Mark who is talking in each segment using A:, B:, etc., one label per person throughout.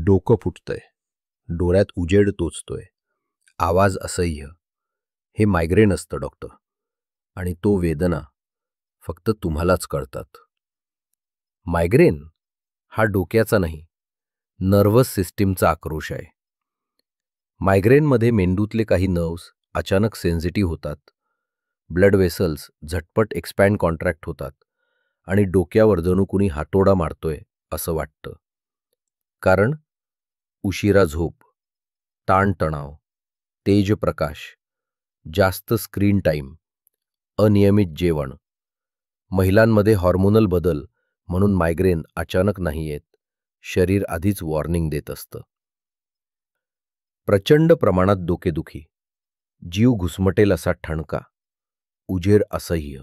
A: डोकं फुटतंय, डोळ्यात उजेड टोचतोय, आवाज असह्य. हे मायग्रेन असतं डॉक्टर. आणि तो वेदना फक्त तुम्हालाच कळतात. मायग्रेन हा डोक्याचा नाही, नर्व्हस सिस्टीमचा आक्रोश आहे. मायग्रेनमध्ये मेंदूतले काही नर्व्स अचानक सेन्सिटिव्ह होतात, ब्लड वेसल्स झटपट एक्सपॅन्ड कॉन्ट्रॅक्ट होतात आणि डोक्यावर जणू कुणी हातोडा मारतोय असं वाटतं. कारण उशिरा झोप, ताणतणाव, तेज प्रकाश, जास्त स्क्रीन टाईम, अनियमित जेवण, महिलांमध्ये हॉर्मोनल बदल म्हणून मायग्रेन अचानक नाही येत, शरीर आधीच वॉर्निंग देत असतं. प्रचंड प्रमाणात डोकेदुखी, जीव घुसमटेल असा ठणका, उजेड असह्य,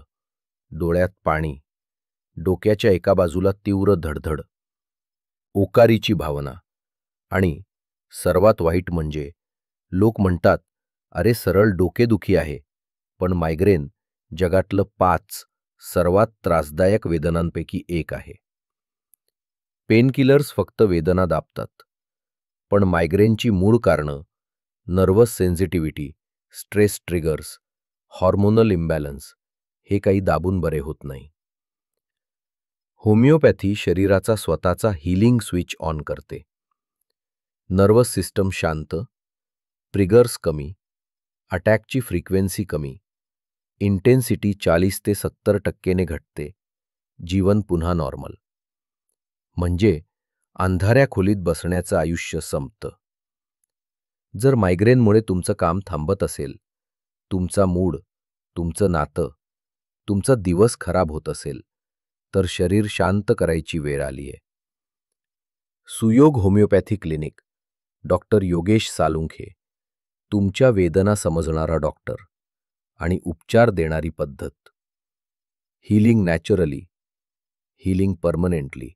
A: डोळ्यात पाणी, डोक्याच्या एका बाजूला तीव्र धडधड, ओकारीची भावना आणि सर्वात वाईट म्हणजे लोक म्हणतात, अरे सरळ डोकेदुखी आहे, पण मायग्रेन जगातलं 5 सर्वात त्रासदायक वेदनांपैकी एक आहे. पेनकिलर्स फक्त वेदना दाबतात, पण मायग्रेनची मूळ कारणं nervous sensitivity, stress triggers, hormonal imbalance हे काही दाबून बरे होत नाही. होमिओपॅथी शरीराचा स्वतःचा हीलिंग स्विच ऑन करते. नर्व्हस सिस्टम शांत, ट्रिगर्स कमी, अटॅकची फ्रिक्वेन्सी कमी, इंटेन्सिटी 40 ते 70% घटते, जीवन पुन्हा नॉर्मल. म्हणजे अंधाऱ्या खोलीत बसण्याचं आयुष्य संपतं. जर मायग्रेनमुळे तुमचं काम थांबत असेल, तुमचा मूड, तुमचं नातं, तुमचा दिवस खराब होत असेल, तर शरीर शांत करायची वेळ आली आहे. Suyog homeopathy clinic, doctor Yogesh Salunkhe, तुमच्या वेदना समजणारा डॉक्टर आणि उपचार देणारी पद्धत. Healing naturally, healing permanently.